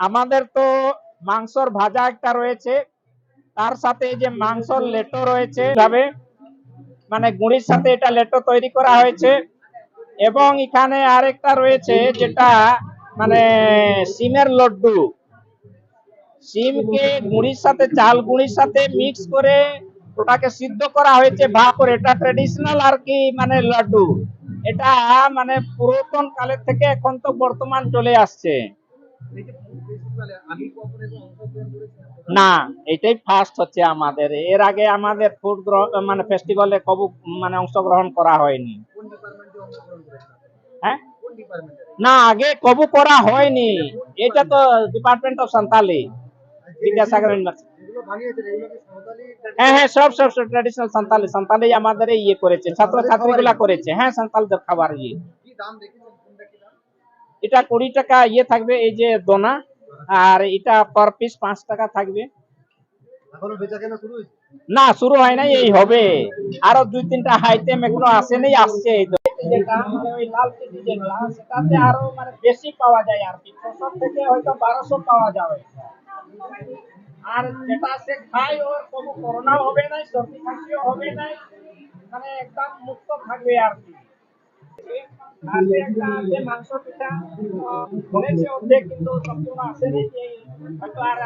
আমাদের তো মাংসর ভাজা একটা রয়েছে, তার সাথে এই যে মাংসর লেটো রয়েছে, মানে গুঁড়ির সাথে এটা লেটো তৈরি করা হয়েছে। এবং এখানে আরেকটা রয়েছে যেটা মানে সিমের লড্ডু, সিমকে গুঁড়ির সাথে চাল গুঁড়ির সাথে মিক্স করে ওটাকে সিদ্ধ করা হয়েছে ভাগ করে। এটা ট্রেডিশনাল আর কি মানে লাড্ডু, এটা মানে পুরাতন কালের থেকে এখন তো বর্তমান চলে আসছে। না, এটাই ফার্স্ট হচ্ছে আমাদের। এর আগে আমাদের ফুড মানে ফেস্টিভ্যালে কবু মানে অংশগ্রহণ করা হয়নি। হ্যাঁ, না আগে কবু করা হয়নি। এটা তো department of Santali, Vidyasagar university. হ্যাঁ হ্যাঁ, সব সব সব ট্র্যাডিশনাল সান্তালি, সান্তালি আমাদের ইয়ে করেছে, ছাত্রছাত্রীগুলা করেছে। হ্যাঁ, সান্তালদের খাবার ইয়ে। এটা 20 টাকা ইয়ে থাকবে, এই যে দোনা, আর এটা পার পিস 5 টাকা থাকবে। না, শুরু হয় নাই, এই হবে। আরো 2-3টা আইটেম এখনো আসেনি, আসছে। যেটা মানে ওই লাল কেজি যেটা, সেটাতে আরো মানে বেশি পাওয়া যায় আর কি, 600 থেকে হয়তো 1200 পাওয়া যাবে। আর যেটা সে খায় ওর কোনো করোনাও হবে না, সর্দি কাশিও হবে না, মানে একদম মুক্ত থাকবে আর কি। আর একটা আছে মাংস পিঠা, হয়েছে অর্ধেক, কিন্তু সম্পূর্ণ আসেনি, হয়তো আর